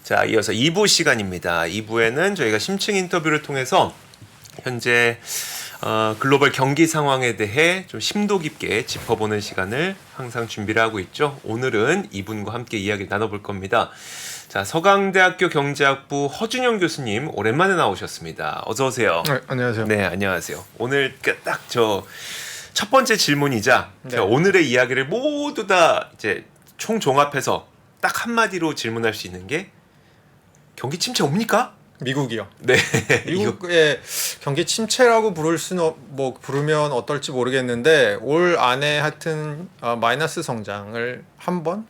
자, 이어서 2부 시간입니다. 2부에는 저희가 심층 인터뷰를 통해서 현재 글로벌 경기 상황에 대해 좀 심도 깊게 짚어보는 시간을 항상 준비를 하고 있죠. 오늘은 이분과 함께 이야기 나눠볼 겁니다. 자, 서강대학교 경제학부 허준영 교수님 오랜만에 나오셨습니다. 어서 오세요. 네, 안녕하세요. 네, 안녕하세요. 오늘 딱 저 첫 번째 질문이자 네. 오늘의 이야기를 모두 다 이제 총 종합해서 딱 한마디로 질문할 수 있는 게 경기 침체 옵니까? 미국이요. 네. 미국의 경기 침체라고 부르면 어떨지 모르겠는데 올 안에 하여튼 마이너스 성장을 한 번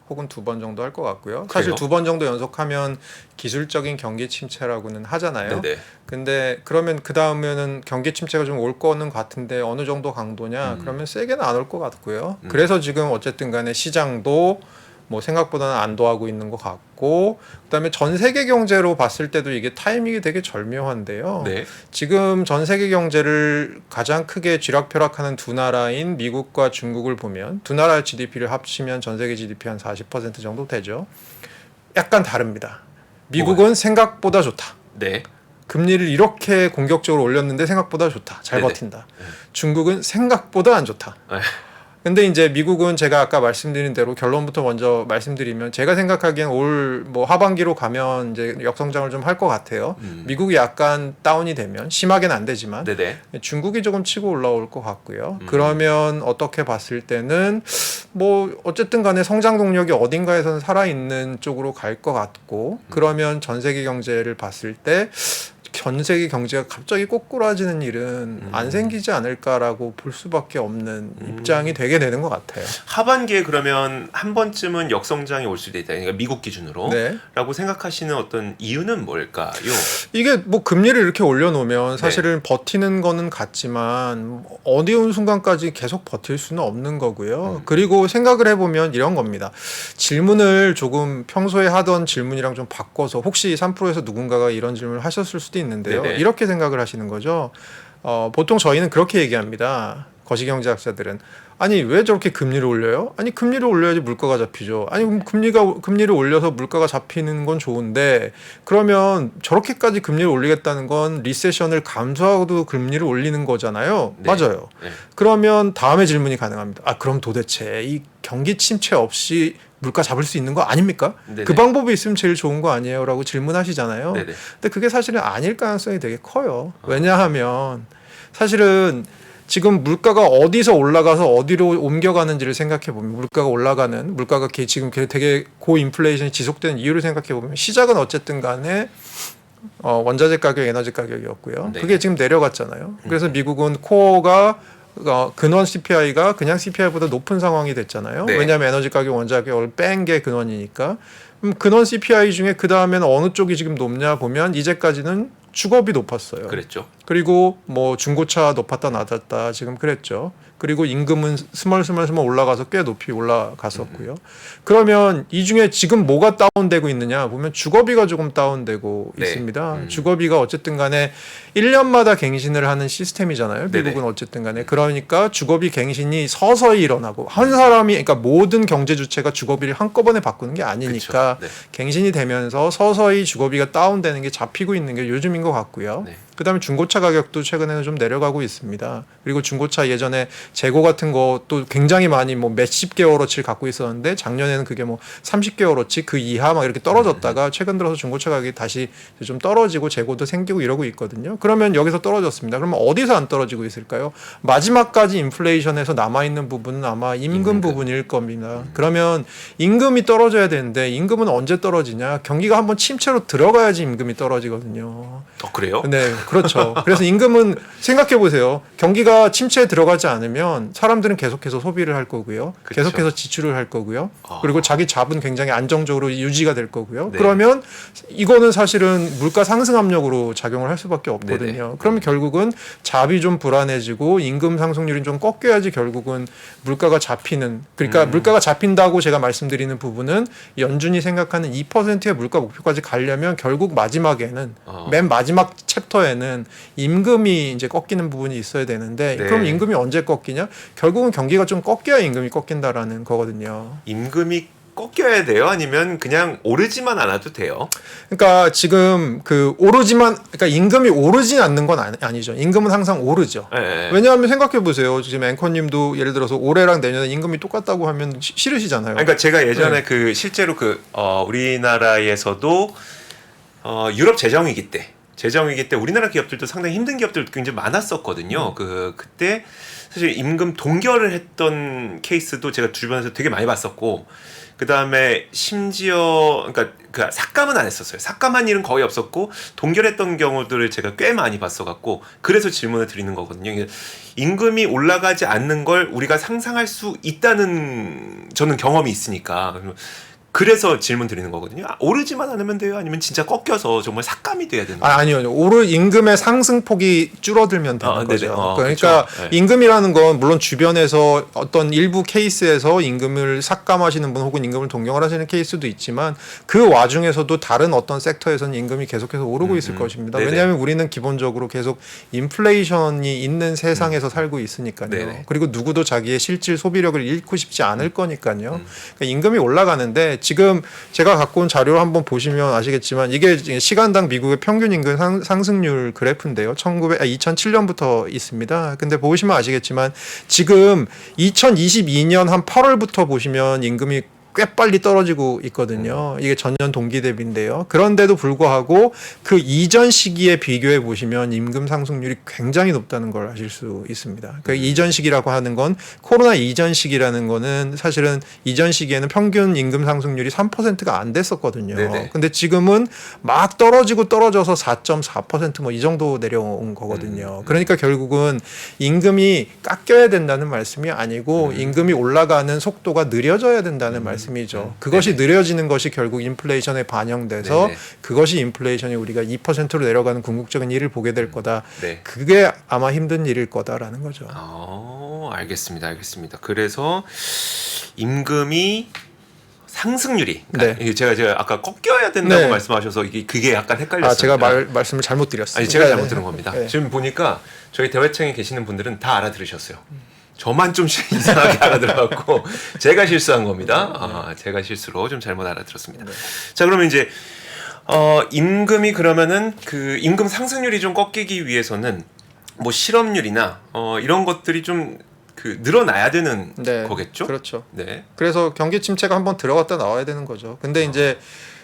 혹은 두 번 정도 할 것 같고요. 사실 그래요? 두 번 정도 연속하면 기술적인 경기 침체라고는 하잖아요. 네네. 근데 그러면 그 다음에는 경기 침체가 좀 올 거는 같은데 어느 정도 강도냐? 그러면 세게는 안 올 것 같고요. 그래서 지금 어쨌든 간에 시장도 뭐 생각보다는 안도하고 있는 것 같고, 그다음에 전 세계 경제로 봤을 때도 이게 타이밍이 되게 절묘한데요. 네. 지금 전 세계 경제를 가장 크게 쥐락펴락하는 두 나라인 미국과 중국을 보면 두 나라 GDP를 합치면 전 세계 GDP 한 40% 정도 되죠. 약간 다릅니다. 미국은 생각보다 좋다. 네. 금리를 이렇게 공격적으로 올렸는데 생각보다 좋다. 잘 네네. 버틴다. 중국은 생각보다 안 좋다. 에휴. 근데 이제 미국은 제가 아까 말씀드린 대로 결론부터 먼저 말씀드리면 제가 생각하기엔 올 뭐 하반기로 가면 이제 역성장을 좀 할 것 같아요. 미국이 약간 다운이 되면 심하게는 안 되지만 네네. 중국이 조금 치고 올라올 것 같고요. 그러면 어떻게 봤을 때는 뭐 어쨌든 간에 성장 동력이 어딘가에서는 살아있는 쪽으로 갈 것 같고 그러면 전 세계 경제를 봤을 때 전 세계 경제가 갑자기 꼬꾸라지는 일은 안 생기지 않을까라고 볼 수밖에 없는 입장이 되게 되는 것 같아요. 하반기에 그러면 한 번쯤은 역성장이 올 수도 있다. 그러니까 미국 기준으로. 네. 라고 생각하시는 어떤 이유는 뭘까요? 이게 뭐 금리를 이렇게 올려놓으면 사실은 버티는 거는 같지만 어디온 순간까지 계속 버틸 수는 없는 거고요. 그리고 생각을 해보면 이런 겁니다. 질문을 조금 평소에 하던 질문이랑 좀 바꿔서 혹시 3프로에서 누군가가 이런 질문을 하셨을 수도 있는데요. 네네. 이렇게 생각을 하시는 거죠. 보통 저희는 그렇게 얘기합니다. 거시경제학자들은. 아니 왜 저렇게 금리를 올려요? 아니 금리를 올려야지 물가가 잡히죠. 아니 금리를 올려서 물가가 잡히는 건 좋은데 그러면 저렇게까지 금리를 올리겠다는 건 리세션을 감수하고도 금리를 올리는 거잖아요. 네. 맞아요. 네. 그러면 다음에 질문이 가능합니다. 아 그럼 도대체 이 경기 침체 없이 물가 잡을 수 있는 거 아닙니까? 네네. 그 방법이 있으면 제일 좋은 거 아니에요? 라고 질문하시잖아요. 네네. 근데 그게 사실은 아닐 가능성이 되게 커요. 왜냐하면 사실은 지금 물가가 어디서 올라가서 어디로 옮겨가는지를 생각해 보면 물가가 지금 되게 고인플레이션이 지속되는 이유를 생각해 보면 시작은 어쨌든 간에 원자재 가격, 에너지 가격이었고요. 네. 그게 지금 내려갔잖아요. 그래서 미국은 코어가 근원 CPI가 그냥 CPI보다 높은 상황이 됐잖아요. 네. 왜냐하면 에너지 가격, 원자재 가격을 뺀 게 근원이니까. 근원 CPI 중에 그 다음에는 어느 쪽이 지금 높냐 보면 이제까지는 주거비 높았어요. 그랬죠. 그리고 뭐 중고차 높았다 낮았다 지금 그랬죠. 그리고 임금은 스멀스멀 올라가서 꽤 높이 올라갔었고요. 그러면 이 중에 지금 뭐가 다운되고 있느냐 보면 주거비가 조금 다운되고 네. 있습니다. 주거비가 어쨌든 간에 1년마다 갱신을 하는 시스템이잖아요. 네네. 미국은 어쨌든 간에. 그러니까 주거비 갱신이 서서히 일어나고 한 사람이 그러니까 모든 경제 주체가 주거비를 한꺼번에 바꾸는 게 아니니까 그쵸. 네. 갱신이 되면서 서서히 주거비가 다운되는 게 잡히고 있는 게 요즘인 것 같고요. 네. 그다음에 중고차 가격도 최근에는 좀 내려가고 있습니다. 그리고 중고차 예전에 재고 같은 것도 굉장히 많이 뭐 몇십 개월어치를 갖고 있었는데 작년에는 그게 뭐 30개월어치 그 이하 막 이렇게 떨어졌다가 최근 들어서 중고차 가격이 다시 좀 떨어지고 재고도 생기고 이러고 있거든요. 그러면 여기서 떨어졌습니다. 그러면 어디서 안 떨어지고 있을까요? 마지막까지 인플레이션에서 남아있는 부분은 아마 임금 부분일 겁니다. 그러면 임금이 떨어져야 되는데 임금은 언제 떨어지냐? 경기가 한번 침체로 들어가야지 임금이 떨어지거든요. 그래요? 네, 그렇죠. 그래서 임금은 생각해 보세요. 경기가 침체에 들어가지 않으면 사람들은 계속해서 소비를 할 거고요. 그쵸. 계속해서 지출을 할 거고요. 그리고 자기 잡은 굉장히 안정적으로 유지가 될 거고요. 네. 그러면 이거는 사실은 물가 상승 압력으로 작용을 할 수밖에 없거든요. 네네. 그러면 결국은 잡이 좀 불안해지고 임금 상승률이 좀 꺾여야지 결국은 물가가 잡히는 그러니까 물가가 잡힌다고 제가 말씀드리는 부분은 연준이 생각하는 2%의 물가 목표까지 가려면 결국 마지막에는 맨 마지막 챕터에는 임금이 이제 꺾이는 부분이 있어야 되는데 네. 그럼 임금이 언제 꺾이냐? 결국은 경기가 좀 꺾여야 임금이 꺾인다라는 거거든요. 임금이 꺾여야 돼요? 아니면 그냥 오르지만 않아도 돼요? 그러니까 지금 그 오르지만 그러니까 임금이 오르진 않는 건 아니죠. 임금은 항상 오르죠. 네. 왜냐하면 생각해 보세요. 지금 앵커님도 예를 들어서 올해랑 내년에 임금이 똑같다고 하면 싫으시잖아요. 그러니까 제가 예전에 네. 그 실제로 우리나라에서도 유럽 재정위기 때 우리나라 기업들도 상당히 힘든 기업들도 굉장히 많았었거든요. 그때 사실 임금 동결을 했던 케이스도 제가 주변에서 되게 많이 봤었고, 그 다음에 심지어 그러니까 그 삭감은 안 했었어요. 삭감한 일은 거의 없었고 동결했던 경우들을 제가 꽤 많이 봤어갖고 그래서 질문을 드리는 거거든요. 임금이 올라가지 않는 걸 우리가 상상할 수 있다는 저는 경험이 있으니까. 그래서 질문 드리는 거거든요. 오르지만 않으면 돼요? 아니면 진짜 꺾여서 정말 삭감이 돼야 되는 거예요? 아니요. 임금의 상승폭이 줄어들면 되는 거죠. 그러니까 그렇죠. 임금이라는 건 물론 주변에서 어떤 일부 케이스에서 임금을 삭감하시는 분 혹은 임금을 동경을 하시는 케이스도 있지만 그 와중에서도 다른 어떤 섹터에서는 임금이 계속해서 오르고 있을 것입니다. 네네. 왜냐하면 우리는 기본적으로 계속 인플레이션이 있는 세상에서 살고 있으니까요. 네네. 그리고 누구도 자기의 실질 소비력을 잃고 싶지 않을 거니까요. 그러니까 임금이 올라가는데 지금 제가 갖고 온 자료를 한번 보시면 아시겠지만 이게 시간당 미국의 평균 임금 상승률 그래프인데요. 2007년부터 있습니다. 근데 보시면 아시겠지만 지금 2022년 한 8월부터 보시면 임금이 꽤 빨리 떨어지고 있거든요. 이게 전년 동기 대비인데요. 그런데도 불구하고 그 이전 시기에 비교해 보시면 임금 상승률이 굉장히 높다는 걸 아실 수 있습니다. 그 이전 시기라고 하는 건 코로나 이전 시기라는 거는 사실은 이전 시기에는 평균 임금 상승률이 3%가 안 됐었거든요. 네네. 근데 지금은 막 떨어져서 4.4% 뭐 이 정도 내려온 거거든요. 그러니까 결국은 임금이 깎여야 된다는 말씀이 아니고 임금이 올라가는 속도가 느려져야 된다는 말씀. 이죠. 그것이 느려지는 것이 결국 인플레이션에 반영돼서 네네. 그것이 인플레이션이 우리가 2%로 내려가는 궁극적인 일을 보게 될 거다. 네. 그게 아마 힘든 일일 거다라는 거죠. 알겠습니다. 그래서 임금이 상승률이 그러니까 네. 제가 아까 꺾여야 된다고 네. 말씀하셔서 그게 약간 헷갈렸어요. 제가 말씀을 잘못 드렸습니다. 아니 제가 네. 잘못 들은 겁니다. 네. 지금 보니까 저희 대화창에 계시는 분들은 다 알아들으셨어요. 저만 좀 이상하게 알아들어갖고 제가 실수한 겁니다. 제가 실수로 좀 잘못 알아들었습니다. 네. 자, 그러면 이제 임금이 그러면은 그 임금 상승률이 좀 꺾이기 위해서는 뭐 실업률이나 이런 것들이 좀 그 늘어나야 되는 거겠죠? 그렇죠. 네. 그래서 경기 침체가 한번 들어갔다 나와야 되는 거죠. 근데 이제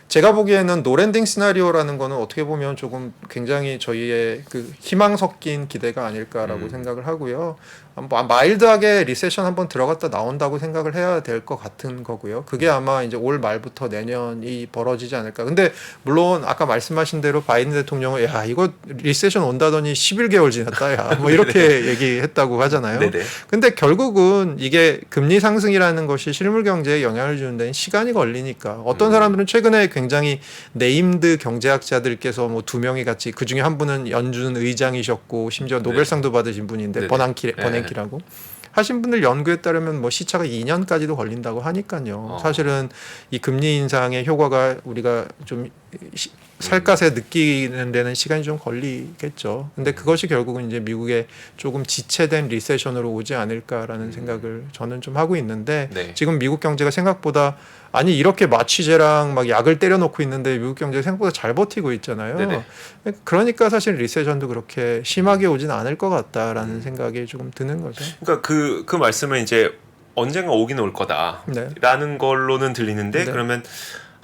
제가 보기에는 노랜딩 시나리오라는 거는 어떻게 보면 조금 굉장히 저희의 그 희망 섞인 기대가 아닐까라고 생각을 하고요. 마일드하게 리세션 한번 들어갔다 나온다고 생각을 해야 될 것 같은 거고요. 그게 아마 이제 올 말부터 내년이 벌어지지 않을까. 근데 물론 아까 말씀하신 대로 바이든 대통령은 야 이거 리세션 온다더니 11개월 지났다 야 뭐 이렇게 얘기했다고 하잖아요. 네네. 근데 결국은 이게 금리 상승이라는 것이 실물 경제에 영향을 주는 데는 시간이 걸리니까 어떤 사람들은 최근에 굉장히 네임드 경제학자들께서 뭐 2명이 같이 그 중에 한 분은 연준 의장이셨고 심지어 노벨상도 받으신 분인데 네네. 버냉키라고 하신 분들 연구에 따르면 뭐 시차가 2년까지도 걸린다고 하니까요. 사실은 이 금리 인상의 효과가 우리가 좀 살갗에 느끼는 데는 시간이 좀 걸리겠죠. 근데 그것이 결국은 이제 미국의 조금 지체된 리세션으로 오지 않을까라는 생각을 저는 좀 하고 있는데 네. 지금 미국 경제가 생각보다 아니 이렇게 마취제랑 막 약을 때려놓고 있는데 미국 경제가 생각보다 잘 버티고 있잖아요. 네네. 그러니까 사실 리세션도 그렇게 심하게 오진 않을 것 같다라는 생각이 조금 드는 거죠. 그러니까 그 말씀은 이제 언젠가 오긴 올 거다라는 걸로는 들리는데 네. 그러면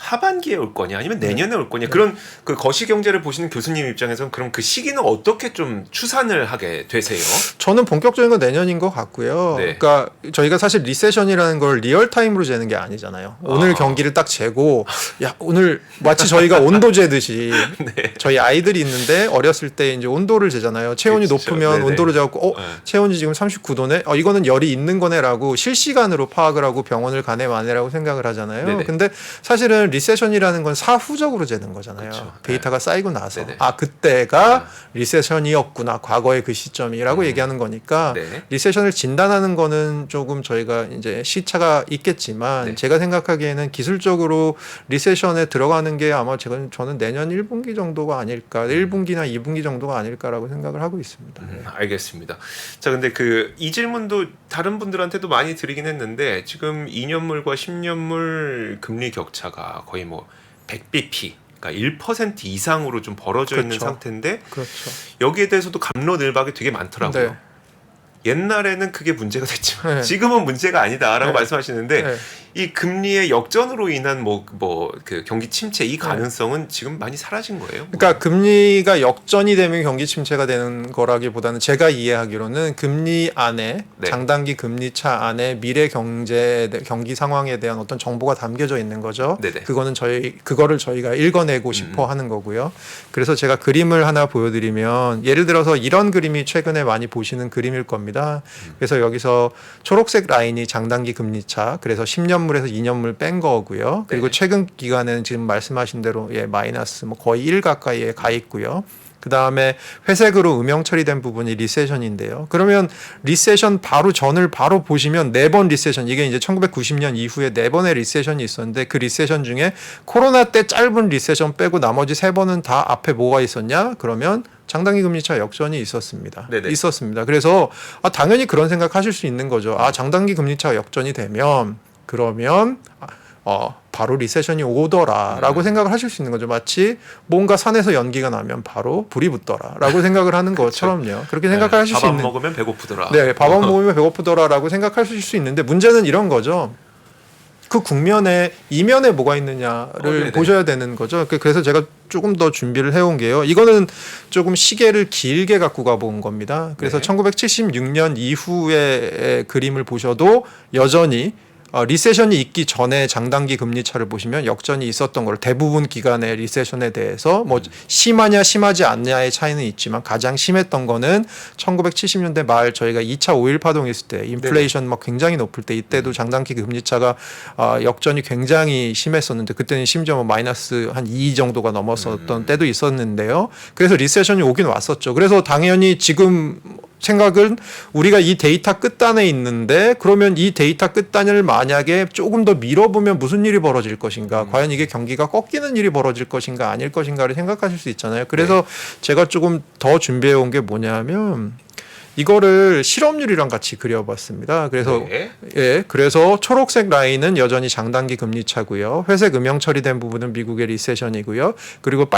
하반기에 올 거냐 아니면 내년에 올 거냐 그런 그 거시 경제를 보시는 교수님 입장에서는 그럼 그 시기는 어떻게 좀 추산을 하게 되세요? 저는 본격적인 건 내년인 것 같고요. 네. 그러니까 저희가 사실 리세션이라는 걸 리얼타임으로 재는 게 아니잖아요. 오늘 경기를 딱 재고 야 오늘 마치 저희가 온도 재듯이 네. 저희 아이들이 있는데 어렸을 때 이제 온도를 재잖아요. 체온이 그렇죠. 높으면 네네. 온도를 재갖고 네. 체온이 지금 39도네. 이거는 열이 있는 거네라고 실시간으로 파악을 하고 병원을 가네 마네라고 생각을 하잖아요. 네네. 근데 사실은 왜냐하면 리세션이라는 건 사후적으로 재는 거잖아요. 그렇죠. 데이터가 쌓이고 나서 네네. 그때가 리세션이었구나 과거의 그 시점이라고 얘기하는 거니까 네. 리세션을 진단하는 거는 조금 저희가 이제 시차가 있겠지만 네. 제가 생각하기에는 기술적으로 리세션에 들어가는 게 아마 저는 내년 1분기 정도가 아닐까, 1분기나 2분기 정도가 아닐까라고 생각을 하고 있습니다. 알겠습니다. 자, 근데 이 질문도 다른 분들한테도 많이 드리긴 했는데 지금 2년물과 10년물 금리 격차가 거의 뭐 100bp, 그러니까 1% 이상으로 좀 벌어져 있는 그렇죠. 상태인데 그렇죠. 여기에 대해서도 갑론을박이 되게 많더라고요. 네. 옛날에는 그게 문제가 됐지만 네. 지금은 문제가 아니다라고 네. 말씀하시는데 네. 이 금리의 역전으로 인한 그 경기 침체 이 가능성은 지금 많이 사라진 거예요. 그러니까 금리가 역전이 되면 경기 침체가 되는 거라기보다는 제가 이해하기로는 금리 안에 네. 장단기 금리 차 안에 미래 경기 상황에 대한 어떤 정보가 담겨져 있는 거죠. 네네. 그거를 저희가 읽어내고 싶어 하는 거고요. 그래서 제가 그림을 하나 보여드리면 예를 들어서 이런 그림이 최근에 많이 보시는 그림일 겁니다. 그래서 여기서 초록색 라인이 장단기 금리 차, 그래서 10년물에서 2년물 뺀 거고요. 그리고 네. 최근 기간에는 지금 말씀하신 대로 마이너스 뭐 거의 1 가까이에 가 있고요. 그 다음에 회색으로 음영 처리된 부분이 리세션인데요. 그러면 리세션 바로 전을 바로 보시면 4번 리세션, 이게 이제 1990년 이후에 4번의 리세션이 있었는데 그 리세션 중에 코로나 때 짧은 리세션 빼고 나머지 3번은 다 앞에 뭐가 있었냐? 그러면 장단기 금리차 역전이 있었습니다. 네네. 있었습니다. 그래서 당연히 그런 생각하실 수 있는 거죠. 장단기 금리차 역전이 되면 그러면 바로 리세션이 오더라라고 생각을 하실 수 있는 거죠. 마치 뭔가 산에서 연기가 나면 바로 불이 붙더라라고 생각을 하는 것처럼요. 그렇게 생각하실 수 밥 안 있는. 먹으면 배고프더라. 네, 밥 안 먹으면 배고프더라라고 생각하실 수 있는데 문제는 이런 거죠. 그 국면에 이면에 뭐가 있느냐를 네네. 보셔야 되는 거죠. 그래서 제가 조금 더 준비를 해온 게요. 이거는 조금 시계를 길게 갖고 가본 겁니다. 그래서 네. 1976년 이후의 그림을 보셔도 여전히 리세션이 있기 전에 장단기 금리 차를 보시면 역전이 있었던 걸 대부분 기간의 리세션에 대해서 뭐 심하냐 심하지 않냐의 차이는 있지만 가장 심했던 거는 1970년대 말 저희가 2차 5.1 파동이 있을 때 인플레이션 막 굉장히 높을 때 이때도 장단기 금리 차가 역전이 굉장히 심했었는데 그때는 심지어 뭐 마이너스 한 2 정도가 넘었었던 때도 있었는데요. 그래서 리세션이 오긴 왔었죠. 그래서 당연히 지금 생각은 우리가 이 데이터 끝단에 있는데 그러면 이 데이터 끝단을 만약에 조금 더 밀어보면 무슨 일이 벌어질 것인가, 과연 이게 경기가 꺾이는 일이 벌어질 것인가 아닐 것인가를 생각하실 수 있잖아요. 그래서 제가 조금 더 준비해 온 게 뭐냐면 이거를 실업률이랑 같이 그려봤습니다. 그래서 네. 그래서 초록색 라인은 여전히 장단기 금리 차고요. 회색 음영 처리된 부분은 미국의 리세션이고요. 그리고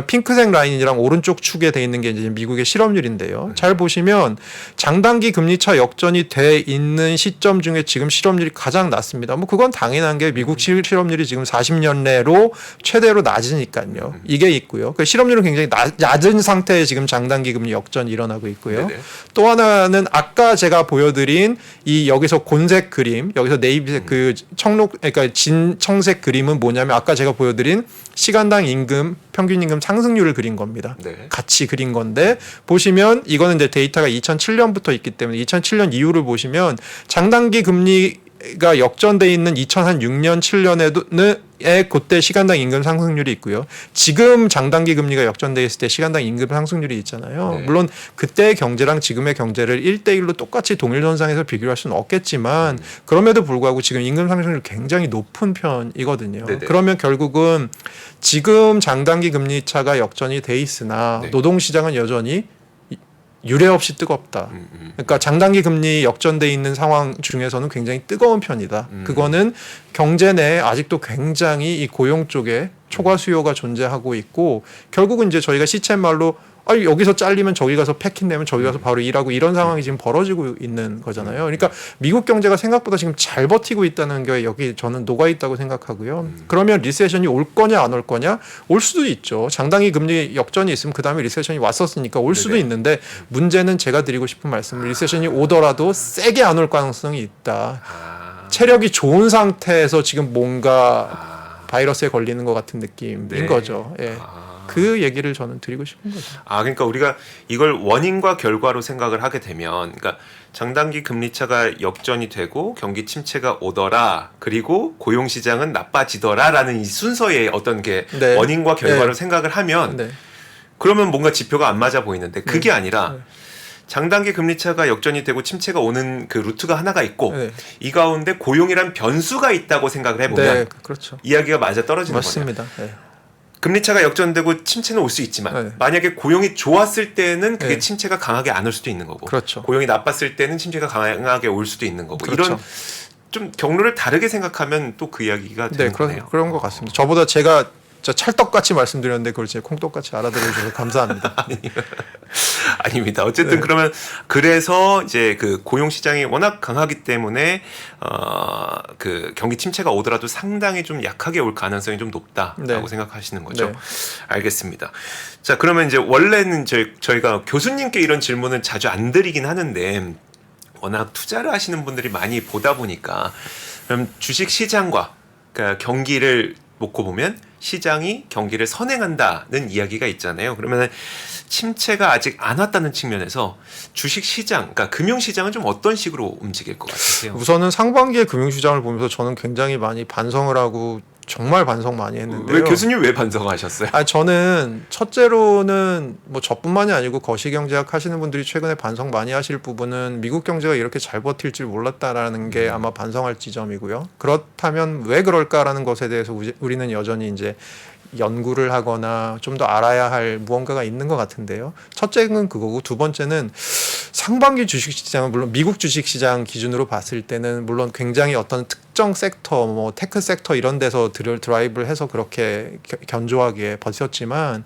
핑크색 라인이랑 오른쪽 축에 돼 있는 게 이제 미국의 실업률인데요. 잘 보시면 장단기 금리 차 역전이 돼 있는 시점 중에 지금 실업률이 가장 낮습니다. 뭐 그건 당연한 게 미국 실업률이 지금 40년 내로 최대로 낮으니까요. 이게 있고요. 그 실업률은 굉장히 낮은 상태에 지금 장단기 금리 역전이 일어나고 있고요. 네네. 또 하나는 아까 제가 보여드린 이 여기서 곤색 그림, 여기서 네이비색 그러니까 진청색 그림은 뭐냐면 아까 제가 보여드린 시간당 임금, 평균 임금 상승률을 그린 겁니다. 네. 같이 그린 건데 보시면 이거는 이제 데이터가 2007년부터 있기 때문에 2007년 이후를 보시면 장단기 금리가 역전돼 있는 2006년 7년에도 그때 시간당 임금 상승률이 있고요. 지금 장단기 금리가 역전돼 있을 때 시간당 임금 상승률이 있잖아요. 네. 물론 그때의 경제랑 지금의 경제를 1대1로 똑같이 동일선상에서 비교할 수는 없겠지만 그럼에도 불구하고 지금 임금 상승률이 굉장히 높은 편이거든요. 네네. 그러면 결국은 지금 장단기 금리 차가 역전이 돼 있으나 네. 노동시장은 여전히 유례 없이 뜨겁다. 그러니까 장단기 금리 역전돼 있는 상황 중에서는 굉장히 뜨거운 편이다. 그거는 경제 내에 아직도 굉장히 이 고용 쪽에 초과 수요가 존재하고 있고 결국은 이제 저희가 시쳇말로 여기서 잘리면 저기 가서 패킹 내면 저기 가서 바로 일하고 이런 상황이 지금 벌어지고 있는 거잖아요. 그러니까 미국 경제가 생각보다 지금 잘 버티고 있다는 게 여기 저는 녹아 있다고 생각하고요. 그러면 리세션이 올 거냐 안 올 거냐? 올 수도 있죠. 장단기 금리 역전이 있으면 그다음에 리세션이 왔었으니까 올 수도 네네. 있는데 문제는 제가 드리고 싶은 말씀은 리세션이 오더라도 세게 안 올 가능성이 있다. 체력이 좋은 상태에서 지금 뭔가 바이러스에 걸리는 것 같은 느낌인 네. 거죠. 예. 그 얘기를 저는 드리고 싶은 거죠. 그러니까 우리가 이걸 원인과 결과로 생각을 하게 되면, 그러니까 장단기 금리차가 역전이 되고 경기 침체가 오더라, 그리고 고용 시장은 나빠지더라라는 이 순서의 어떤 게 네. 원인과 결과로 네. 생각을 하면, 네. 그러면 뭔가 지표가 안 맞아 보이는데 그게 아니라 네. 장단기 금리차가 역전이 되고 침체가 오는 그 루트가 하나가 있고 네. 이 가운데 고용이란 변수가 있다고 생각을 해보면 네, 그렇죠. 이야기가 맞아 떨어지는 거예요. 맞습니다. 네. 금리차가 역전되고 침체는 올 수 있지만 네. 만약에 고용이 좋았을 때는 그게 네. 침체가 강하게 안 올 수도 있는 거고, 그렇죠. 고용이 나빴을 때는 침체가 강하게 올 수도 있는 거고, 그렇죠. 이런 좀 경로를 다르게 생각하면 또 그 이야기가 되는 네, 거네요. 그런 것 같습니다. 저보다 제가 찰떡같이 말씀드렸는데 그걸 제 콩떡같이 알아들어주셔서 감사합니다. 아닙니다. 어쨌든 네. 그러면 그래서 이제 그 고용 시장이 워낙 강하기 때문에 그 경기 침체가 오더라도 상당히 좀 약하게 올 가능성이 좀 높다라고 네. 생각하시는 거죠. 네. 알겠습니다. 자, 그러면 이제 원래는 저희가 교수님께 이런 질문을 자주 안 드리긴 하는데 워낙 투자를 하시는 분들이 많이 보다 보니까, 그럼 주식 시장과 그러니까 경기를 놓고 보면 시장이 경기를 선행한다는 이야기가 있잖아요. 그러면 침체가 아직 안 왔다는 측면에서 주식 시장, 그러니까 금융 시장은 좀 어떤 식으로 움직일 것 같으세요? 우선은 상반기의 금융시장을 보면서 저는 굉장히 많이 반성을 하고 정말 반성 많이 했는데요. 왜 교수님 왜 반성하셨어요? 저는 첫째로는 뭐 저뿐만이 아니고 거시경제학 하시는 분들이 최근에 반성 많이 하실 부분은 미국 경제가 이렇게 잘 버틸 줄 몰랐다라는 게 아마 반성할 지점이고요. 그렇다면 왜 그럴까라는 것에 대해서 우리는 여전히 이제 연구를 하거나 좀 더 알아야 할 무언가가 있는 것 같은데요. 첫째는 그거고, 두 번째는 상반기 주식시장은 물론 미국 주식시장 기준으로 봤을 때는 물론 굉장히 어떤 특정 섹터, 뭐 테크 섹터 이런 데서 드라이브를 해서 그렇게 견조하게 버텼지만,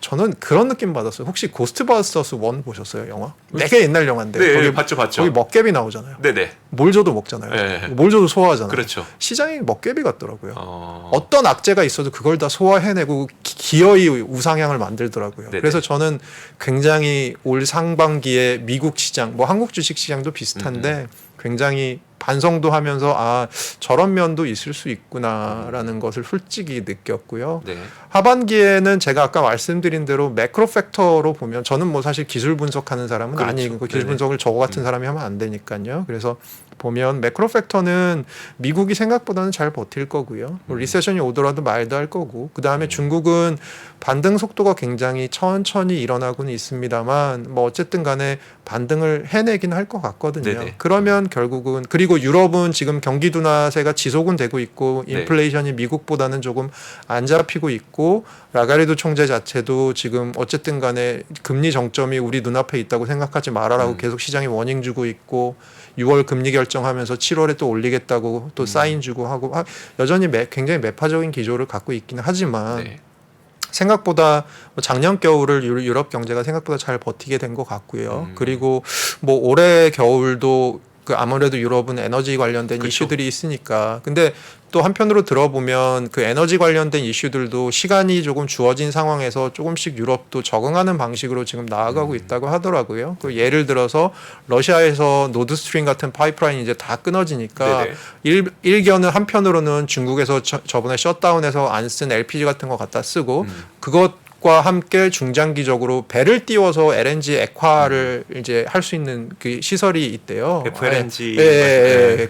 저는 그런 느낌 받았어요. 혹시 고스트바스터스 1 보셨어요, 영화? 되게 옛날 영화인데. 네, 거기, 봤죠. 거기 먹개비 나오잖아요. 네네. 뭘 줘도 먹잖아요. 네. 뭘 줘도 소화하잖아요. 그렇죠. 시장이 먹개비 같더라고요. 어... 어떤 악재가 있어도 그걸 다 소화해내고 기어이 우상향을 만들더라고요. 네네. 그래서 저는 굉장히 올 상반기에 미국 시장, 뭐 한국 주식 시장도 비슷한데 굉장히 반성도 하면서 저런 면도 있을 수 있구나라는 것을 솔직히 느꼈고요. 네. 하반기에는 제가 아까 말씀드린 대로 매크로 팩터로 보면, 저는 뭐 사실 기술 분석하는 사람은 그렇죠. 아니고 기술 네네. 분석을 저 같은 사람이 하면 안 되니까요. 그래서 보면 매크로 팩터는 미국이 생각보다는 잘 버틸 거고요. 뭐 리세션이 오더라도 말도 할 거고, 그 다음에 중국은 반등 속도가 굉장히 천천히 일어나고는 있습니다만 뭐 어쨌든 간에 반등을 해내긴 할 것 같거든요. 네네. 그러면 결국은, 그리고 유럽은 지금 경기 둔화세가 지속은 되고 있고 네. 인플레이션이 미국보다는 조금 안 잡히고 있고, 라가르도 총재 자체도 지금 어쨌든 간에 금리 정점이 우리 눈앞에 있다고 생각하지 말아라고 계속 시장에 워닝 주고 있고, 6월 금리 결정하면서 7월에 또 올리겠다고 또 사인 주고 하고, 여전히 굉장히 매파적인 기조를 갖고 있기는 하지만 네. 생각보다 작년 겨울을 유럽 경제가 생각보다 잘 버티게 된 것 같고요. 그리고 뭐 올해 겨울도 아무래도 유럽은 에너지 관련된 그쵸. 이슈들이 있으니까. 근데 또 한편으로 들어보면 그 에너지 관련된 이슈들도 시간이 조금 주어진 상황에서 조금씩 유럽도 적응하는 방식으로 지금 나아가고 있다고 하더라고요. 그 예를 들어서 러시아에서 노드스트림 같은 파이프라인이 이제 다 끊어지니까 일견은 한편으로는 중국에서 저번에 셧다운해서 안 쓴 LPG 같은 거 갖다 쓰고 그것과 함께 중장기적으로 배를 띄워서 LNG 액화를 이제 할 수 있는 그 시설이 있대요. FLNG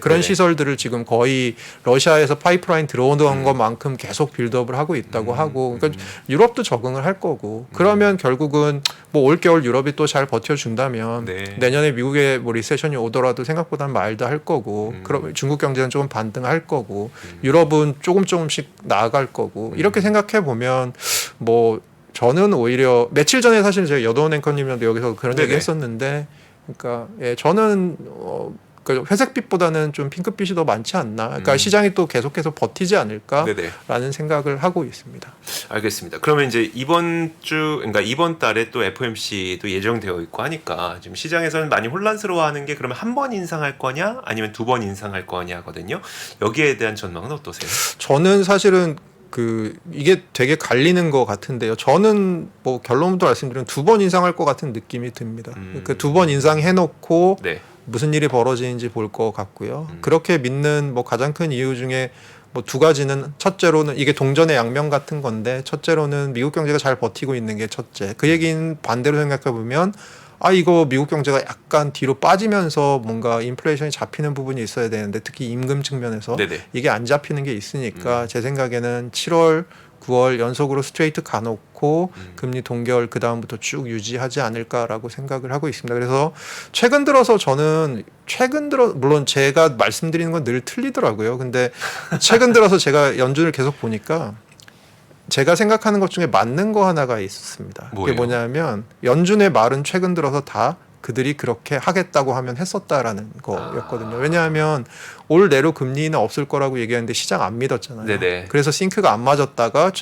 그런 네네. 시설들을 지금 거의 러시아에서 파이프라인 들어오던 것만큼 계속 빌드업을 하고 있다고 하고, 그러니까 유럽도 적응을 할 거고, 그러면 결국은 뭐 올겨울 유럽이 또 잘 버텨준다면 네. 내년에 미국에 뭐 리세션이 오더라도 생각보다는 말도 할 거고, 그럼 중국 경제는 조금 반등할 거고, 유럽은 조금씩 나아갈 거고, 이렇게 생각해 보면 뭐 저는 오히려 며칠 전에 사실 제가 여도원 앵커님이랑 여기서 그런 네네. 얘기 했었는데, 그러니까 저는 그 회색빛보다는 좀 핑크빛이 더 많지 않나. 그러니까 시장이 또 계속해서 버티지 않을까라는 네네. 생각을 하고 있습니다. 알겠습니다. 그러면 이제 그러니까 이번 달에 또 FOMC도 예정되어 있고 하니까 지금 시장에서는 많이 혼란스러워하는 게, 그러면 한 번 인상할 거냐 아니면 두 번 인상할 거냐거든요. 여기에 대한 전망은 어떠세요? 저는 사실은 이게 되게 갈리는 것 같은데요. 저는 뭐 결론부터 말씀드리면 두 번 인상할 것 같은 느낌이 듭니다. 그 두 번 인상해놓고 네. 무슨 일이 벌어지는지 볼 것 같고요. 그렇게 믿는 뭐 가장 큰 이유 중에 뭐 두 가지는 첫째로는 이게 동전의 양면 같은 건데 첫째로는 미국 경제가 잘 버티고 있는 게 첫째. 그 얘기는 반대로 생각해 보면 이거 미국 경제가 약간 뒤로 빠지면서 뭔가 인플레이션이 잡히는 부분이 있어야 되는데 특히 임금 측면에서 네네. 이게 안 잡히는 게 있으니까 제 생각에는 7월 9월 연속으로 스트레이트 가놓고 금리 동결 그 다음부터 쭉 유지하지 않을까라고 생각을 하고 있습니다. 그래서 최근 들어서 저는 물론 제가 말씀드리는 건 늘 틀리더라고요. 근데 최근 들어서 제가 연준을 계속 보니까 제가 생각하는 것 중에 맞는 거 하나가 있었습니다. 뭐예요? 그게 뭐냐면 연준의 말은 최근 들어서 다 그들이 그렇게 하겠다고 하면 했었다라는 거였거든요. 왜냐하면 올 내로 금리는 없을 거라고 얘기했는데 시장 안 믿었잖아요. 네네. 그래서 싱크가 안 맞았다가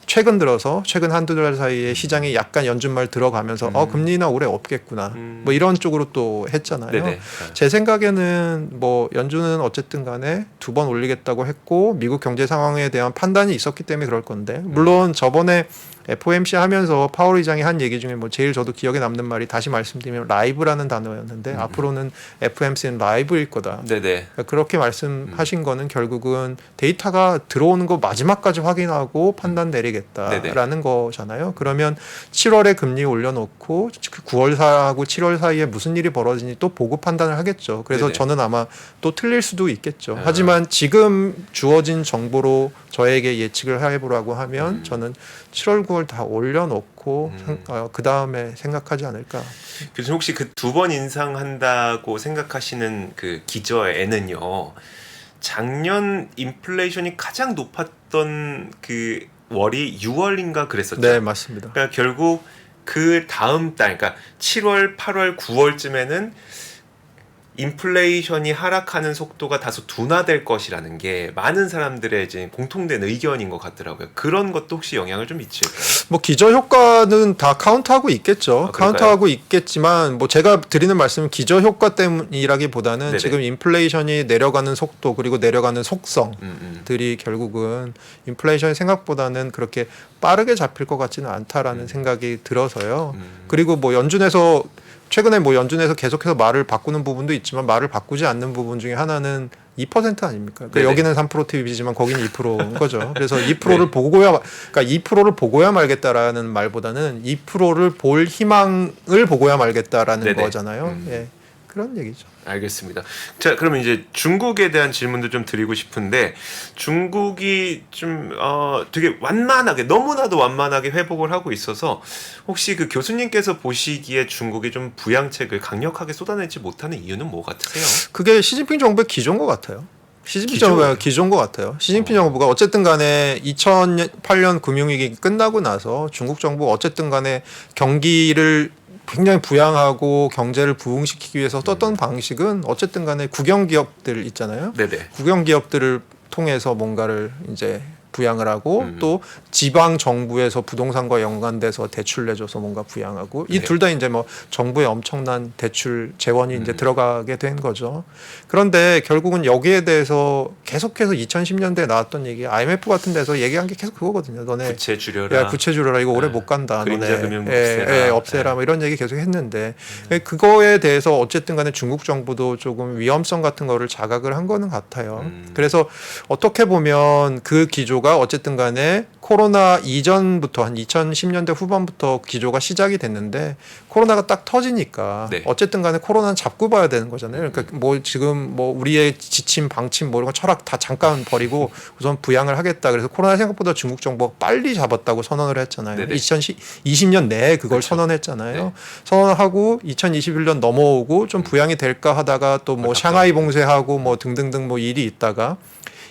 최근 들어서 최근 한두 달 사이에 시장이 약간 연준 말 들어가면서 금리나 올해 없겠구나. 뭐 이런 쪽으로 또 했잖아요. 네네. 제 생각에는 뭐 연준은 어쨌든 간에 2번 올리겠다고 했고 미국 경제 상황에 대한 판단이 있었기 때문에 그럴 건데 물론 저번에 FOMC 하면서 파월 의장이 한 얘기 중에 뭐 제일 저도 기억에 남는 말이 다시 말씀드리면 라이브라는 단어였는데 앞으로는 FOMC는 라이브일 거다. 네네. 그러니까 그렇게 말씀하신 거는 결국은 데이터가 들어오는 거 마지막까지 확인하고 판단 내리겠다라는 거잖아요. 그러면 7월에 금리 올려놓고 9월하고 7월 사이에 무슨 일이 벌어지니 또 보고 판단을 하겠죠. 그래서 네네. 저는 아마 또 틀릴 수도 있겠죠. 하지만 지금 주어진 정보로 저에게 예측을 해보라고 하면 저는 7월 9월 다 올려놓고 그 다음에 생각하지 않을까. 교수님 혹시 그 2번 인상한다고 생각하시는 그 기저에는요. 작년 인플레이션이 가장 높았던 그 월이 6월인가 그랬었죠. 네, 맞습니다. 그러니까 결국 그 다음 달, 그러니까 7월, 8월, 9월쯤에는 인플레이션이 하락하는 속도가 다소 둔화될 것이라는 게 많은 사람들의 이제 공통된 의견인 것 같더라고요. 그런 것도 혹시 영향을 좀 미칠까요? 뭐 기저 효과는 다 카운트하고 있겠죠. 카운트하고 있겠지만 뭐 제가 드리는 말씀은 기저 효과 때문이라기보다는 네네. 지금 인플레이션이 내려가는 속도 그리고 내려가는 속성들이 결국은 인플레이션이 생각보다는 그렇게 빠르게 잡힐 것 같지는 않다라는 생각이 들어서요. 그리고 뭐 연준에서 최근에 뭐 연준에서 계속해서 말을 바꾸는 부분도 있지만 말을 바꾸지 않는 부분 중에 하나는 2% 아닙니까? 그러니까 여기는 3% TV지만 거기는 2%인 거죠. 그래서 2%를 네. 그러니까 2%를 보고야 말겠다라는 말보다는 2%를 볼 희망을 보고야 말겠다라는 네네. 거잖아요. 예. 그런 얘기죠. 알겠습니다. 자, 그러면 이제 중국에 대한 질문도 좀 드리고 싶은데 중국이 좀 되게 완만하게 너무나도 완만하게 회복을 하고 있어서 혹시 그 교수님께서 보시기에 중국이 좀 부양책을 강력하게 쏟아내지 못하는 이유는 뭐 같으세요? 그게 시진핑 정부의 기조인 것 같아요. 시진핑 기조? 정부가 기조인 것 같아요. 시진핑 정부가 어쨌든 간에 2008년 금융위기 끝나고 나서 중국 정부가 어쨌든 간에 경기를 굉장히 부양하고 경제를 부흥시키기 위해서 썼던 방식은 어쨌든 간에 국영기업들 있잖아요. 네네. 국영기업들을 통해서 뭔가를 이제 부양을 하고 또 지방 정부에서 부동산과 연관돼서 대출 내줘서 뭔가 부양하고 이 네. 둘 다 이제 뭐 정부의 엄청난 대출 재원이 이제 들어가게 된 거죠. 그런데 결국은 여기에 대해서 계속해서 2010년대에 나왔던 얘기, IMF 같은 데서 얘기한 게 계속 그거거든요. 너네 부채 줄여라. 야 부채 줄여라 이거 오래 못 간다. 그림자 너네 금융 없애라. 없애라 뭐 이런 얘기 계속 했는데 그거에 대해서 어쨌든 간에 중국 정부도 조금 위험성 같은 거를 자각을 한 거는 같아요. 그래서 어떻게 보면 그 기조가 어쨌든 간에 코로나 이전부터 한 2010년대 후반부터 기조가 시작이 됐는데 코로나가 딱 터지니까 네. 어쨌든 간에 코로나는 잡고 봐야 되는 거잖아요. 그러니까 뭐 지금 뭐 우리의 지침 방침 뭐 이런 거 철학 다 잠깐 버리고 우선 부양을 하겠다. 그래서 코로나 생각보다 중국 정부가 빨리 잡았다고 선언을 했잖아요. 네네. 2020년 내에 그걸 그렇죠. 선언했잖아요. 네. 선언하고 2021년 넘어오고 좀 부양이 될까 하다가 또 뭐 샹하이 봉쇄하고 뭐 등등등 뭐 일이 있다가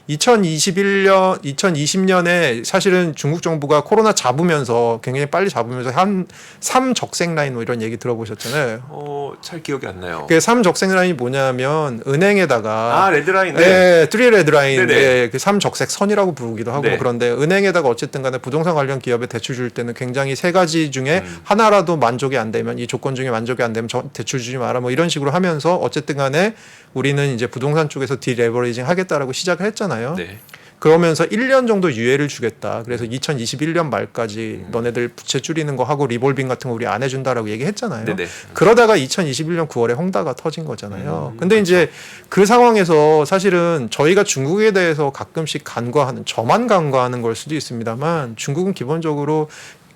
2020년에 사실은 중국 정부가 코로나 잡으면서 굉장히 빨리 잡으면서 한 3적색 라인 뭐 이런 얘기 들어보셨잖아요. 잘 기억이 안 나요. 그 3적색 라인이 뭐냐면 은행에다가 레드라인. 네, 3 레드라인, 네네. 그 3적색 선이라고 부르기도 하고 네. 그런데 은행에다가 어쨌든 간에 부동산 관련 기업에 대출 줄 때는 굉장히 세 가지 중에 하나라도 만족이 안 되면 이 조건 중에 만족이 안 되면 대출 주지 마라 뭐 이런 식으로 하면서 어쨌든 간에 우리는 이제 부동산 쪽에서 디레버리징 하겠다라고 시작을 했잖아요. 네. 그러면서 1년 정도 유예를 주겠다. 그래서 2021년 말까지 너네들 부채 줄이는 거 하고 리볼빙 같은 거 우리 안 해준다라고 얘기했잖아요. 네네. 그러다가 2021년 9월에 홍다가 터진 거잖아요. 근데 이제 그 상황에서 사실은 저희가 중국에 대해서 가끔씩 간과하는, 저만 간과하는 걸 수도 있습니다만 중국은 기본적으로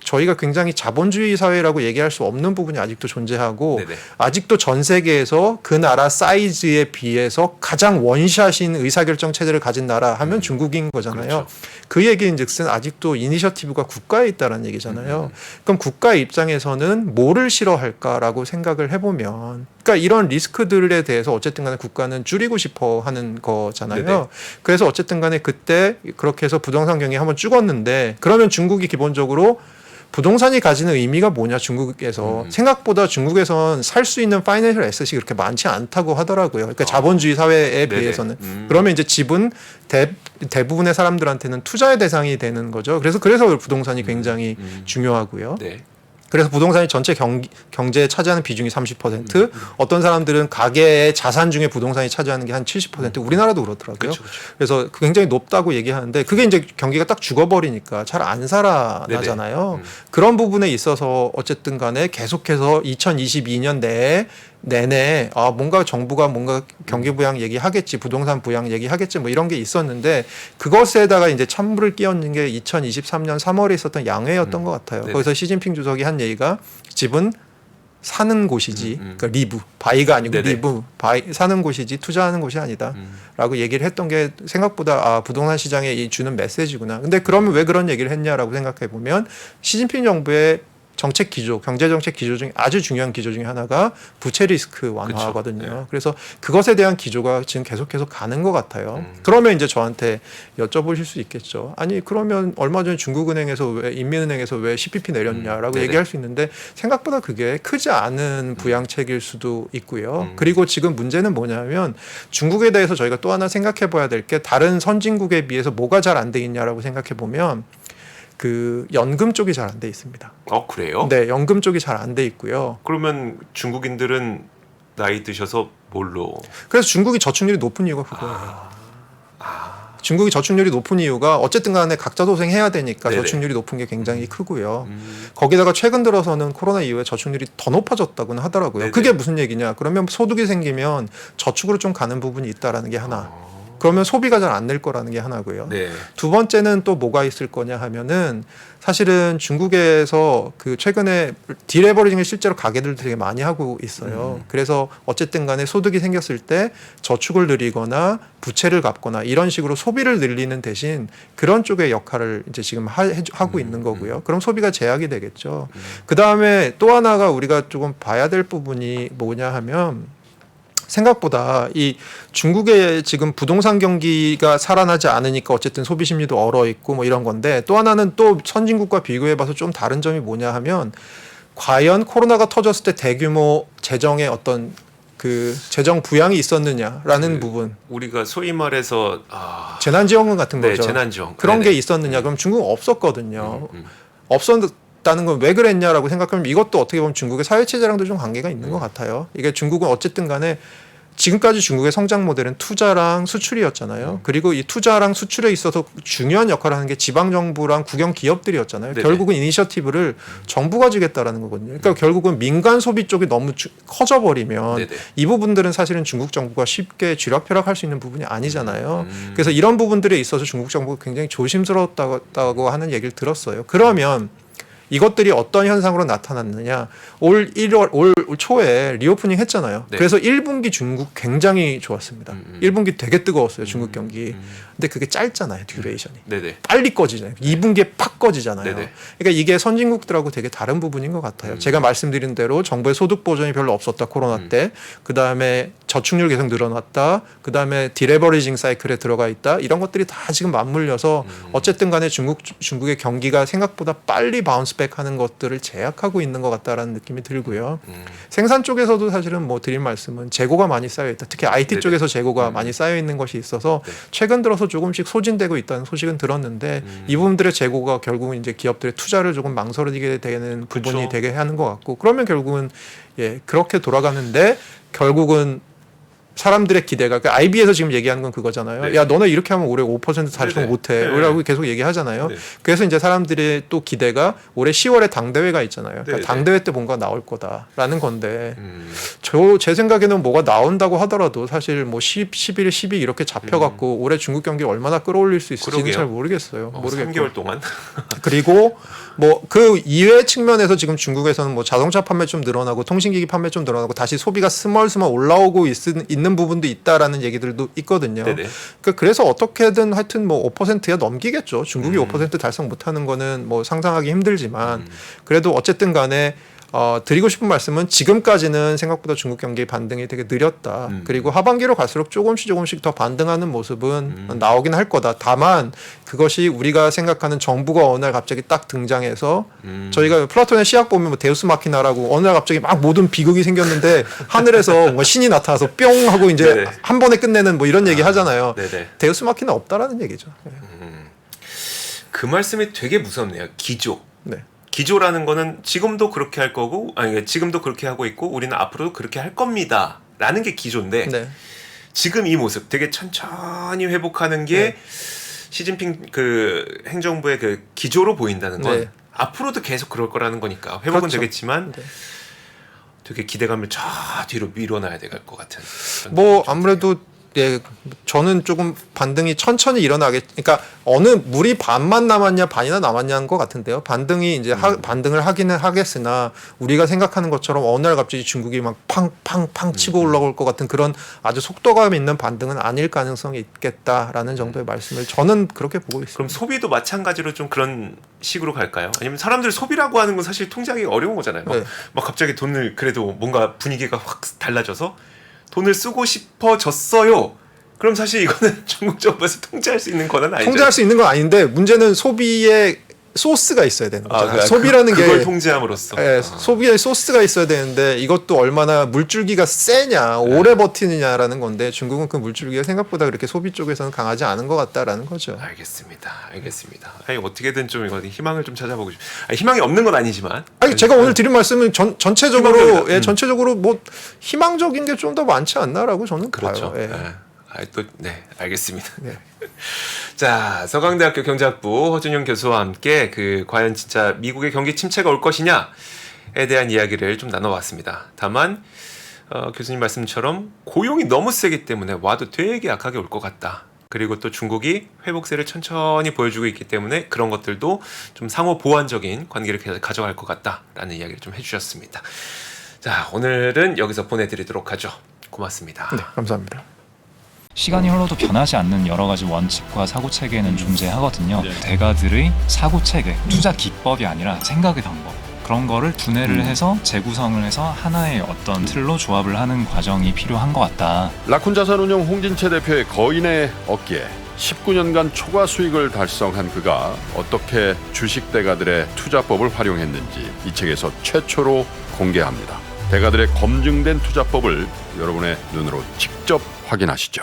저희가 굉장히 자본주의 사회라고 얘기할 수 없는 부분이 아직도 존재하고 네네. 아직도 전 세계에서 그 나라 사이즈에 비해서 가장 원샷인 의사결정 체제를 가진 나라 하면 중국인 거잖아요. 그렇죠. 그 얘기인즉슨 아직도 이니셔티브가 국가에 있다는 얘기잖아요. 그럼 국가의 입장에서는 뭐를 싫어할까라고 생각을 해보면, 그러니까 이런 리스크들에 대해서 어쨌든 간에 국가는 줄이고 싶어 하는 거잖아요. 네네. 그래서 어쨌든 간에 그때 그렇게 해서 부동산 경기 한번 죽었는데, 그러면 중국이 기본적으로 부동산이 가지는 의미가 뭐냐, 중국에서. 생각보다 중국에선 살 수 있는 파이낸셜 에셋이 그렇게 많지 않다고 하더라고요. 그러니까 자본주의 사회에 네네. 비해서는. 그러면 이제 집은 대부분의 사람들한테는 투자의 대상이 되는 거죠. 그래서 부동산이 굉장히 중요하고요. 네. 그래서 부동산이 전체 경제에 차지하는 비중이 30%, 어떤 사람들은 가계의 자산 중에 부동산이 차지하는 게 한 70%, 우리나라도 그렇더라고요. 그렇죠. 그래서 굉장히 높다고 얘기하는데 그게 이제 경기가 딱 죽어버리니까 잘 안 살아나잖아요. 그런 부분에 있어서 어쨌든 간에 계속해서 2022년 내내 뭔가 정부가 뭔가 경기 부양 얘기하겠지, 부동산 부양 얘기하겠지, 뭐 이런 게 있었는데 그것에다가 이제 찬물을 끼얹는 게 2023년 3월에 있었던 양회였던 것 같아요. 네네. 거기서 시진핑 주석이 한 얘기가 집은 사는 곳이지, 그러니까 리브, 바이가 아니고 네네. 리브, 사는 곳이지 투자하는 곳이 아니다라고 얘기를 했던 게 생각보다 부동산 시장에 주는 메시지구나. 근데 그러면 왜 그런 얘기를 했냐라고 생각해 보면 시진핑 정부의 정책 기조, 경제 정책 기조 중에 아주 중요한 기조 중에 하나가 부채 리스크 완화거든요. 그쵸. 네. 그래서 그것에 대한 기조가 지금 계속해서 가는 것 같아요. 그러면 이제 저한테 여쭤보실 수 있겠죠. 아니 그러면 얼마 전에 중국은행에서 왜 인민은행에서 왜 CPP 내렸냐라고 네네. 얘기할 수 있는데 생각보다 그게 크지 않은 부양책일 수도 있고요. 그리고 지금 문제는 뭐냐면 중국에 대해서 저희가 또 하나 생각해 봐야 될 게 다른 선진국에 비해서 뭐가 잘 안 돼 있냐라고 생각해 보면 그 연금 쪽이 잘 안 돼 있습니다. 그래요? 네, 연금 쪽이 잘 안 돼 있고요. 그러면 중국인들은 나이 드셔서 뭘로? 그래서 중국이 저축률이 높은 이유가 그거예요. 중국이 저축률이 높은 이유가 어쨌든 간에 각자 도생해야 되니까 네네. 저축률이 높은 게 굉장히 크고요. 거기다가 최근 들어서는 코로나 이후에 저축률이 더 높아졌다고는 하더라고요. 네네. 그게 무슨 얘기냐? 그러면 소득이 생기면 저축으로 좀 가는 부분이 있다라는 게 하나. 그러면 소비가 잘 안 늘 거라는 게 하나고요. 네. 두 번째는 또 뭐가 있을 거냐 하면은 사실은 중국에서 그 최근에 디레버리징을 실제로 가게들도 되게 많이 하고 있어요. 그래서 어쨌든 간에 소득이 생겼을 때 저축을 늘리거나 부채를 갚거나 이런 식으로 소비를 늘리는 대신 그런 쪽의 역할을 이제 지금 하고 있는 거고요. 그럼 소비가 제약이 되겠죠. 그 다음에 또 하나가 우리가 조금 봐야 될 부분이 뭐냐 하면 생각보다 이 중국의 지금 부동산 경기가 살아나지 않으니까 어쨌든 소비 심리도 얼어 있고 뭐 이런 건데 또 하나는 또 선진국과 비교해 봐서 좀 다른 점이 뭐냐 하면 과연 코로나가 터졌을 때 대규모 재정의 어떤 그 재정 부양이 있었느냐라는 부분. 우리가 소위 말해서 재난지원금 같은 네, 거죠. 재난지원금. 그런 네네. 게 있었느냐? 그럼 중국은 없었거든요. 없었다는 건 왜 그랬냐라고 생각하면 이것도 어떻게 보면 중국의 사회체제랑도 좀 관계가 있는 것 같아요. 이게 중국은 어쨌든 간에 지금까지 중국의 성장 모델은 투자랑 수출이었잖아요. 그리고 이 투자랑 수출에 있어서 중요한 역할을 하는 게 지방정부랑 국영 기업들이었잖아요. 네네. 결국은 이니셔티브를 정부가 주겠다라는 거거든요. 그러니까 결국은 민간 소비 쪽이 너무 커져버리면 네네. 이 부분들은 사실은 중국 정부가 쉽게 쥐락펴락할 수 있는 부분이 아니잖아요. 그래서 이런 부분들에 있어서 중국 정부가 굉장히 조심스러웠다고 하는 얘기를 들었어요. 그러면 이것들이 어떤 현상으로 나타났느냐. 올 초에 리오프닝 했잖아요. 네. 그래서 1분기 중국 굉장히 좋았습니다. 1분기 되게 뜨거웠어요. 중국 경기. 근데 그게 짧잖아요. 듀레이션이. 네네. 빨리 꺼지잖아요. 2분기에 팍 꺼지잖아요. 네네. 그러니까 이게 선진국들하고 되게 다른 부분인 것 같아요. 제가 말씀드린 대로 정부의 소득 보전이 별로 없었다. 코로나 때. 그다음에 저축률 계속 늘어났다. 그다음에 디레버리징 사이클에 들어가 있다. 이런 것들이 다 지금 맞물려서 어쨌든 간에 중국의 경기가 생각보다 빨리 바운스백하는 것들을 제약하고 있는 것 같다라는 느낌이 들고요. 생산 쪽에서도 사실은 뭐 드릴 말씀은 재고가 많이 쌓여 있다. 특히 IT 네네. 쪽에서 재고가 많이 쌓여 있는 것이 있어서 네. 최근 들어서 조금씩 소진되고 있다는 소식은 들었는데 이 부분들의 재고가 결국은 이제 기업들의 투자를 조금 망설이게 되는 부분이 그쵸. 되게 하는 것 같고 그러면 결국은 그렇게 돌아가는데 결국은 사람들의 기대가 그러니까 IB에서 지금 얘기하는 건 그거잖아요. 네. 야 너네 이렇게 하면 올해 5% 달성 네네. 못해. 네. 라고 계속 얘기하잖아요. 네. 그래서 이제 사람들의 또 기대가 올해 10월에 당대회가 있잖아요. 그러니까 네네. 당대회 때 뭔가 나올 거다라는 건데 음. 제 생각에는 뭐가 나온다고 하더라도 사실 뭐 10, 11, 12 이렇게 잡혀갖고 올해 중국 경기를 얼마나 끌어올릴 수 있을지는 그러게요. 잘 모르겠어요. 모르겠고. 3개월 동안. 그리고 뭐 그 이외 측면에서 지금 중국에서는 뭐 자동차 판매 좀 늘어나고 통신기기 판매 좀 늘어나고 다시 소비가 스멀스멀 올라오고 있는 부분도 있다라는 얘기들도 있거든요. 네네. 그래서 어떻게든 하여튼 뭐 5%야 넘기겠죠. 중국이 5% 달성 못하는 거는 뭐 상상하기 힘들지만 그래도 어쨌든 간에 드리고 싶은 말씀은 지금까지는 생각보다 중국 경기 반등이 되게 느렸다. 그리고 하반기로 갈수록 조금씩 더 반등하는 모습은 나오긴 할 거다. 다만 그것이 우리가 생각하는 정부가 어느 날 갑자기 딱 등장해서 저희가 플라톤의 시약 보면 뭐 데우스 마키나라고 어느 날 갑자기 막 모든 비극이 생겼는데 하늘에서 뭔가 신이 나타나서 뿅 하고 이제 네네. 한 번에 끝내는 뭐 이런 얘기 하잖아요. 네네. 데우스 마키나 없다라는 얘기죠. 그 말씀이 되게 무섭네요. 기조. 네. 기조라는 거는 지금도 그렇게 할 거고, 아니 지금도 그렇게 하고 있고, 우리는 앞으로도 그렇게 할 겁니다.라는 게 기조인데 네. 지금 이 모습 되게 천천히 회복하는 게 시진핑 그 행정부의 그 기조로 보인다는 건 네. 앞으로도 계속 그럴 거라는 거니까 회복은 그렇죠. 되겠지만 네. 되게 기대감을 저 뒤로 밀어놔야 될 것 같은. 그런 뭐 느낌이 좀 아무래도 예 저는 조금 반등이 천천히 그러니까 어느 물이 반만 남았냐 반이나 남았냐는 것 같은데요. 반등이 이제 반등을 하기는 하겠으나 우리가 생각하는 것처럼 어느 날 갑자기 중국이 막 팡팡팡 치고 올라올 것 같은 그런 아주 속도감 있는 반등은 아닐 가능성이 있겠다라는 정도의 말씀을 저는 그렇게 보고 있습니다. 그럼 소비도 마찬가지로 좀 그런 식으로 갈까요? 아니면 사람들 소비라고 하는 건 사실 통제하기 어려운 거잖아요. 네. 막 갑자기 돈을 그래도 뭔가 분위기가 확 달라져서 돈을 쓰고 싶어졌어요. 그럼 사실 이거는 중국 정부에서 통제할 수 있는 건 아니죠. 통제할 수 있는 건 아닌데 문제는 소비의 소스가 있어야 되는 거잖아요. 소비라는 게 그걸 통제함으로써. 예, 소비의 소스가 있어야 되는데 이것도 얼마나 물줄기가 세냐 오래 버티느냐라는 건데 중국은 그 물줄기가 생각보다 그렇게 소비 쪽에서는 강하지 않은 것 같다라는 거죠. 알겠습니다. 아니 어떻게든 좀 이거 희망을 좀 찾아보고 싶. 희망이 없는 건 아니지만. 아니 제가 오늘 드린 말씀은 전체적으로 희망적이다. 전체적으로 뭐 희망적인 게 좀 더 많지 않나라고 저는 그렇죠. 봐요. 예. 네, 알겠습니다. 네. 자, 서강대학교 경제학부 허준영 교수와 함께 과연 진짜 미국의 경기 침체가 올 것이냐에 대한 이야기를 좀 나눠봤습니다. 다만 교수님 말씀처럼 고용이 너무 세기 때문에 와도 되게 약하게 올 것 같다. 그리고 또 중국이 회복세를 천천히 보여주고 있기 때문에 그런 것들도 좀 상호 보완적인 관계를 가져갈 것 같다라는 이야기를 좀 해주셨습니다. 자, 오늘은 여기서 보내드리도록 하죠. 고맙습니다. 네, 감사합니다. 시간이 흘러도 변하지 않는 여러 가지 원칙과 사고 체계는 존재하거든요. 대가들의 사고 체계, 투자 기법이 아니라 생각의 방법. 그런 거를 분해를 해서 재구성을 해서 하나의 어떤 틀로 조합을 하는 과정이 필요한 것 같다. 라쿤 자산운용 홍진채 대표의 거인의 어깨에 19년간 초과 수익을 달성한 그가 어떻게 주식 대가들의 투자법을 활용했는지 이 책에서 최초로 공개합니다. 대가들의 검증된 투자법을 여러분의 눈으로 직접 확인하시죠.